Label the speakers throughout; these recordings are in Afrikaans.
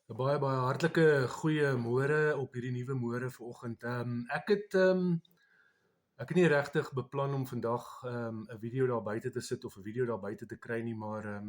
Speaker 1: 'n baie hartlike goeie môre op hierdie nuwe môre vanoggend. Ek het nie regtig beplan om vandag 'n video daar buite te sit of 'n video daar buite te kry nie, maar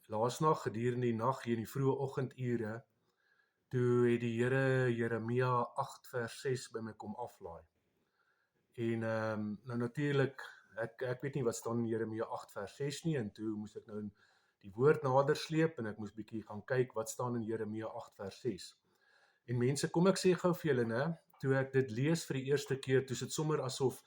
Speaker 1: laasnag gedurende die nag hier in die vroeë oggendure, toe het die Here Jeremia 8 vers 6 by my kom aflaai. En nou natuurlik, ek weet nie wat staan in Jeremia 8 vers 6 nie, en toe moes ek nou die woord nader sleep en ek moes bietjie gaan kyk wat staan in Jeremia 8 vers 6. En mense, kom ek sê gou vir julle, né, toe ek dit lees vir die eerste keer, toe sit sommer asof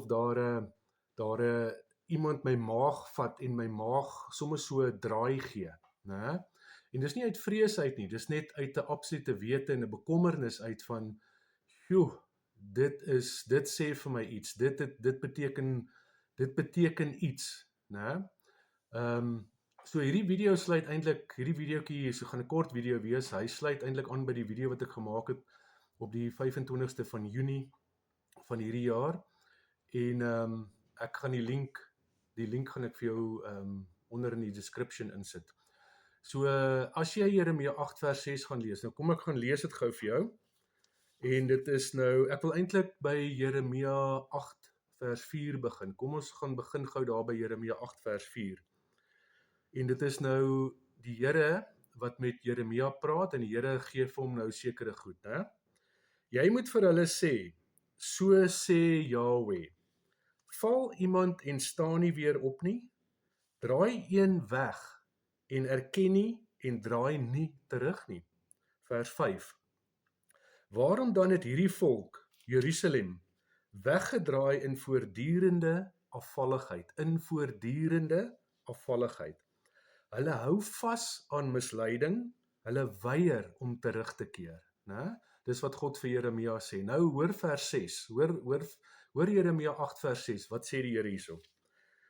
Speaker 1: daar iemand my maag vat en my maag sommer so draai gee, né? En dis nie uit vrees uit nie, dis net uit 'n absolute wete en 'n bekommernis uit van, "Sjoe, dit sê vir my iets. Dit beteken iets, né?" So hierdie videoetjie, so gaan 'n kort video wees. Hy sluit eintlik aan by die video wat ek gemaak het op die 25ste van Junie van hierdie jaar. En ek gaan die link gaan ek vir jou onder in die description insit. So as jy Jeremia 8 vers 6 gaan lees, nou kom ek gaan lees dit gou vir jou. En dit is nou, ek wil eintlik by Jeremia 8 vers 4 begin. Kom ons gaan begin gou daar by Jeremia 8 vers 4. En dit is nou die Here wat met Jeremia praat, en die Here gee vir hom nou sekere goed, né? Jy moet vir hulle sê, so sê Yahweh, val iemand en staan nie weer op nie, draai een weg en erken nie en draai nie terug nie. Vers 5. Waarom dan het hierdie volk, Jerusalem, weggedraai in voortdurende afvalligheid? Hulle hou vas aan misleiding, hulle weier om terug te keer, né? Dis wat God vir Jeremia sê. Nou hoor vers 6, hoor Jeremia 8 vers 6, wat sê die Here hierso?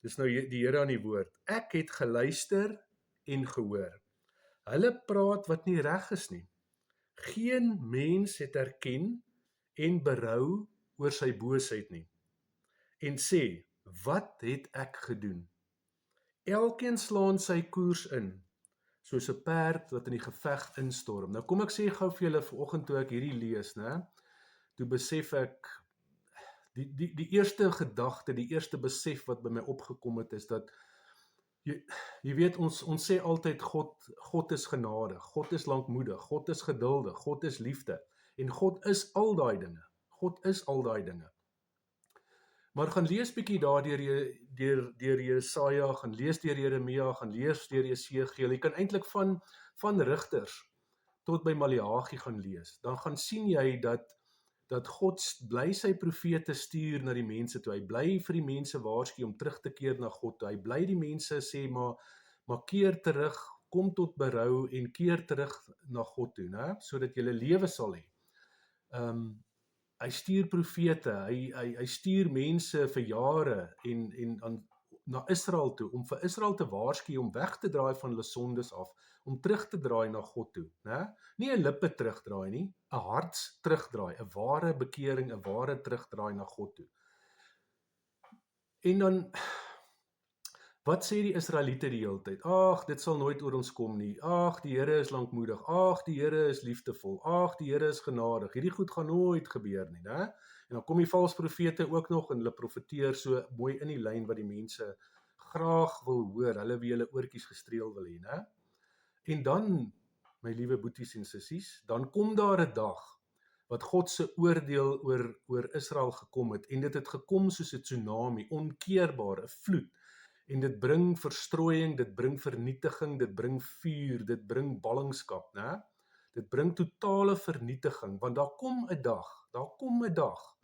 Speaker 1: Dis nou die Here aan die woord. Ek het geluister en gehoor. Hulle praat wat nie reg is nie. Geen mens het erken en berou oor sy boosheid nie. En sê, wat het ek gedoen? Elkeen slaan sy koers in, soos 'n perd wat in die geveg instorm. Nou kom ek sê gou vir julle vanoggend toe ek hierdie lees, né? Toe besef ek, die eerste gedagte, die eerste besef wat by my opgekom het, is dat jy weet, ons sê altyd God is genadig, God is lankmoedig, God is geduldig, God is liefde, en God is al daai dinge. Maar gaan lees bietjie daar deur Jesaja, gaan lees deur Jeremia, gaan lees deur Jesegiel. Jy kan eintlik van Rigters tot by Maleagi gaan lees. Dan gaan sien jy dat God bly sy profete stuur na die mense toe. Hy bly vir die mense waarsku om terug te keer na God toe. Hy bly die mense sê, maar keer terug, kom tot berou en keer terug na God toe, né? Sodat jy lewe sal hê. Hy stuur profete, hy stuur mense vir jare en na Israel toe, om vir Israel te waarsku om weg te draai van hulle sondes af, om terug te draai na God toe, né? Nie 'n lippe terugdraai nie, 'n harts terugdraai, 'n ware bekering, 'n ware terugdraai na God toe. En dan, wat sê die Israeliete die hele tyd? Ag, dit sal nooit oor ons kom nie. Ag, die Here is lankmoedig. Ag, die Here is liefdevol. Ag, die Here is genadig. Hierdie goed gaan nooit gebeur nie, né? En dan kom die valse profete ook nog en hulle profeteer so mooi in die lyn wat die mense graag wil hoor. Hulle wie hulle oortjies gestreel wil hê, né? En dan, my liewe boeties en sissies, dan kom daar 'n dag wat God se oordeel oor Israel gekom het, en dit het gekom soos 'n tsunami, onkeerbaar, 'n vloed. En dit bring verstrooiing, dit bring vernietiging, dit bring vuur, dit bring ballingskap, né? Dit bring totale vernietiging, want daar kom 'n dag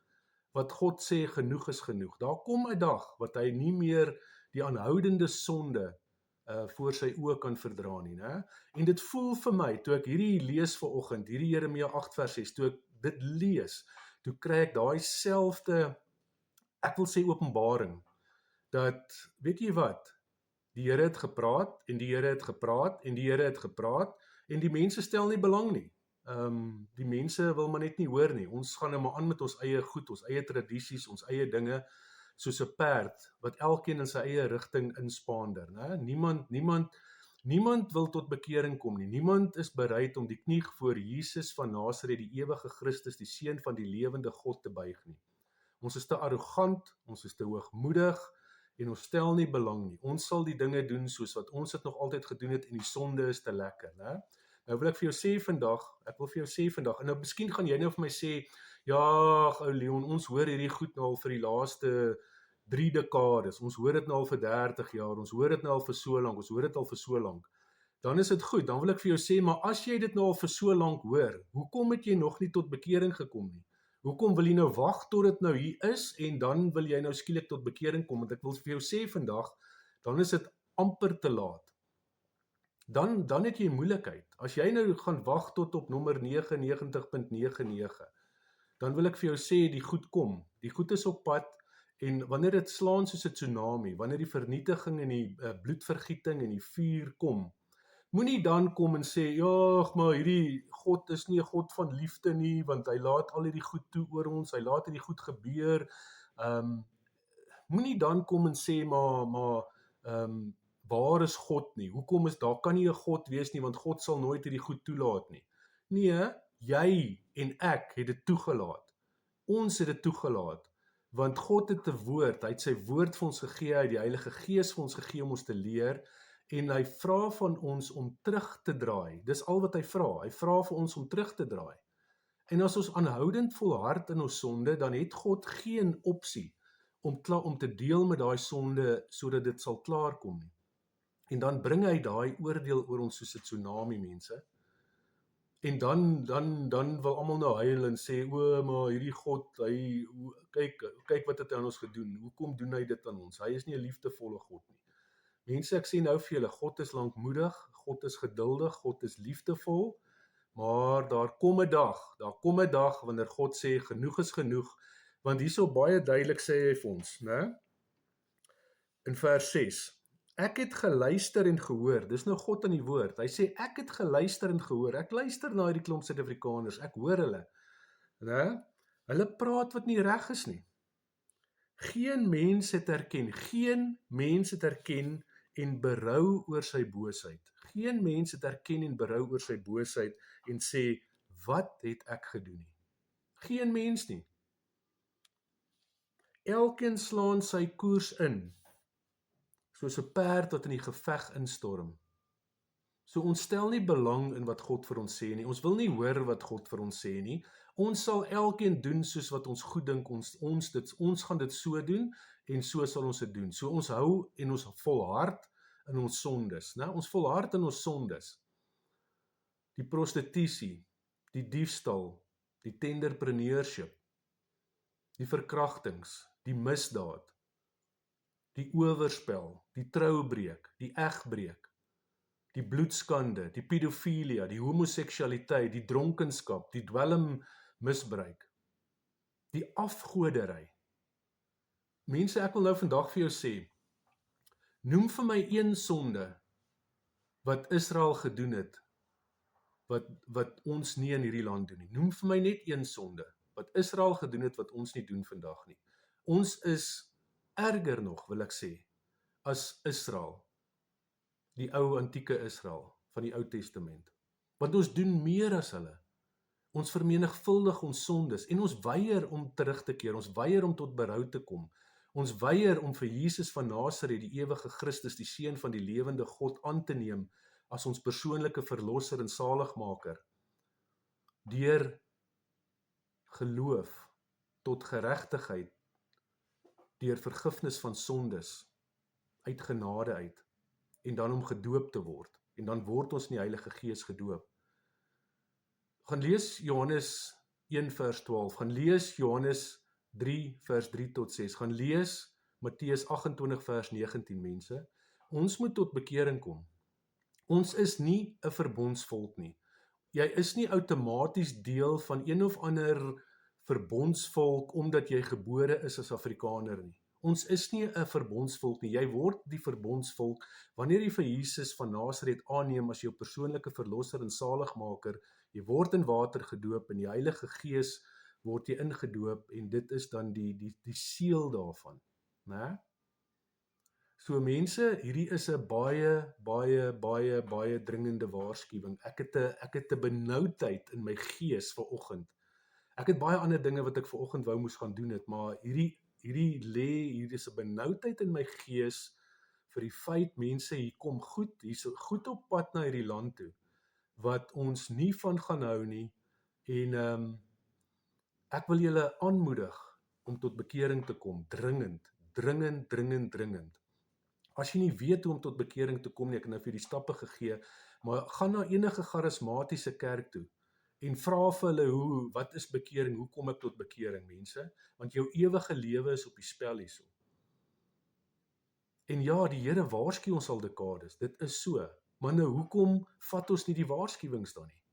Speaker 1: wat God sê genoeg is genoeg. Daar kom 'n dag wat hy nie meer die aanhoudende sonde voor sy oë kan verdra nie, né? En dit voel vir my, toe ek hierdie lees vanoggend, hierdie Jeremia 8 vers 6, toe ek dit lees, toe kry ek daai selfde, ek wil sê openbaring, dat, weet jy wat, die Here het gepraat, en die Here het gepraat, en die Here het gepraat, en die mense stel nie belang nie. Die mense wil maar net nie hoor nie. Ons gaan nou maar aan met ons eie goed, ons eie tradisies, ons eie dinge, soos 'n perd, wat elkeen in sy eie rigting inspaander, né? Niemand Niemand wil tot bekering kom nie. Niemand is bereid om die knie voor Jesus van Nasaret, die ewige Christus, die seun van die lewende God te buig nie. Ons is te arrogant, ons is te hoogmoedig en ons stel nie belang nie. Ons sal die dinge doen soos wat ons dit nog altyd gedoen het en die sonde is te lekker, né? Nou wil ek vir jou sê vandag, en nou miskien gaan jy nou vir my sê, ja, ou Leon, ons hoor hierdie goed nou al vir die laaste 3 dekades, ons hoor dit nou al vir 30 jaar, ons hoor dit nou al vir so lank, dan is dit goed, dan wil ek vir jou sê, maar as jy dit nou al vir so lank hoor, hoekom het jy nog nie tot bekering gekom nie? Hoekom wil jy nou wag tot dit nou hier is, en dan wil jy nou skielik tot bekering kom, want ek wil vir jou sê vandag, dan is dit amper te laat. Dan het jy moeilikheid. As jy nou gaan wag tot op nommer 99.99, dan wil ek vir jou sê, die goed kom, die goed is op pad, en wanneer dit slaan soos 'n tsunami, wanneer die vernietiging en die bloedvergieting en die vuur kom, moenie dan kom en sê, ja, maar hierdie God is nie 'n God van liefde nie, want hy laat al hierdie goed toe oor ons, hy laat hierdie goed gebeur. Moenie dan kom en sê, maar waar is God nie? Hoekom is daar kan nie 'n God wees nie, want God sal nooit hierdie goed toelaat nie. Nee, jy en ek het dit toegelaat. Ons het dit toegelaat, want God het 'n woord, hy het sy woord vir ons gegee, hy het die Heilige Gees vir ons gegee om ons te leer, en hy vra van ons om terug te draai. Dis al wat hy vra vir ons om terug te draai. En as ons aanhoudend volhard in ons sonde, dan het God geen opsie om te deel met daai sonde, sodat dit sal klaarkom nie. En dan bring hy daai oordeel oor ons soos 'n tsunami, mense. En dan wil almal nou huil en sê, o, maar hierdie God, hy, kyk wat het hy aan ons gedoen, hoekom doen hy dit aan ons? Hy is nie 'n liefdevolle God nie. Mense, ek sê nou vir julle, God is lankmoedig, God is geduldig, God is liefdevol, maar daar kom 'n dag wanneer God sê, genoeg is genoeg, want hierso baie duidelik sê hy vir ons, né? In vers 6, ek het geluister en gehoor, dis nou God in die woord, hy sê, ek het geluister en gehoor, ek luister na hierdie klomp Suid-Afrikaners, ek hoor hulle, né? Hulle praat wat nie reg is nie. Geen mens het erken en berou oor sy boosheid. Geen mens het erken en berou oor sy boosheid en sê, wat het ek gedoen nie? Geen mens nie. Elkeen slaan sy koers in, soos 'n perd wat in die geveg instorm. So ons stel nie belang in wat God vir ons sê nie, ons wil nie hoor wat God vir ons sê nie, ons sal elkeen doen soos wat ons goed dink, ons gaan dit so doen, en so sal ons dit doen. So ons hou en ons volhard in ons sondes, né? Ons volhard in ons sondes. Die prostitusie, die diefstal, die tenderpreneurship, die verkrachtings, die misdaad, die oorspel, die troubreek, die egbreek, die bloedskande, die pedofilia, die homoseksualiteit, die dronkenskap, die dwelmmisbruik, die afgodery. Mense, ek wil nou vandag vir jou sê, noem vir my een sonde wat Israel gedoen het, wat ons nie in hierdie land doen nie. Noem vir my net een sonde wat Israel gedoen het, wat ons nie doen vandag nie. Ons is erger nog, wil ek sê, as Israel, die ou antieke Israel van die Ou Testament. Want ons doen meer as hulle. Ons vermenigvuldig ons sondes en ons weier om terug te keer, ons weier om tot berou te kom. Ons weier om vir Jesus van Nasaret, die ewige Christus, die seun van die lewende God, aan te neem as ons persoonlike verlosser en saligmaker. Deur geloof tot geregtigheid, deur vergifnis van sondes, uit genade uit, en dan om gedoop te word, en dan word ons in die Heilige Gees gedoop. Gaan lees Johannes 1 vers 12, gaan lees Johannes 3 vers 3 tot 6, gaan lees Matteus 28 vers 19, mense. Ons moet tot bekering kom. Ons is nie 'n verbondsvolk nie. Jy is nie outomaties deel van een of ander verbondsvolk omdat jy gebore is as Afrikaner nie. Ons is nie 'n verbondsvolk nie. Jy word die verbondsvolk wanneer jy vir Jesus van Nasaret aanneem as jou persoonlike verlosser en saligmaker. Jy word in water gedoop en die Heilige Gees word jy ingedoop en dit is dan die seël daarvan, né? So mense, hierdie is 'n baie dringende waarskuwing. Ek het 'n benoudheid in my gees vanoggend. Ek het baie ander dinge wat ek vanoggend wou moes gaan doen het, maar hier is 'n benoudheid in my gees vir die feit mense hier kom hier's goed op pad na hierdie land toe wat ons nie van gaan hou nie en ek wil julle aanmoedig om tot bekering te kom, dringend. As jy nie weet hoe om tot bekering te kom nie, ek het nou vir die stappe gegee, maar gaan na enige charismatiese kerk toe en vra vir hulle wat is bekering, hoe kom ek tot bekering mense, want jou ewige lewe is op die spel hierso. En ja, die Here waarsku ons al dekades, dit is so, maar nou hoekom vat ons nie die waarskuwings dan nie?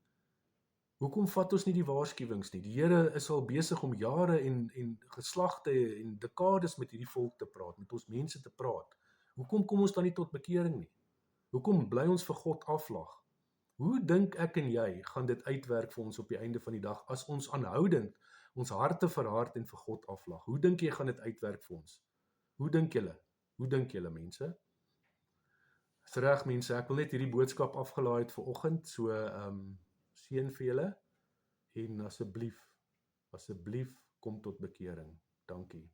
Speaker 1: Hoekom vat ons nie die waarskuwings nie? Die Here is al besig om jare en geslagte en dekades met hierdie volk te praat, met ons mense te praat. Hoekom kom ons dan nie tot bekering nie? Hoekom bly ons vir God aflag? Hoe dink ek en jy gaan dit uitwerk vir ons op die einde van die dag as ons aanhoudend ons harte verhard en vir God aflag? Hoe dink jy gaan dit uitwerk vir ons? Hoe dink julle? Hoe dink julle mense? Dis reg mense, ek wil net hierdie boodskap afgelaai het vanoggend, so seën vir julle en asseblief kom tot bekering. Dankie.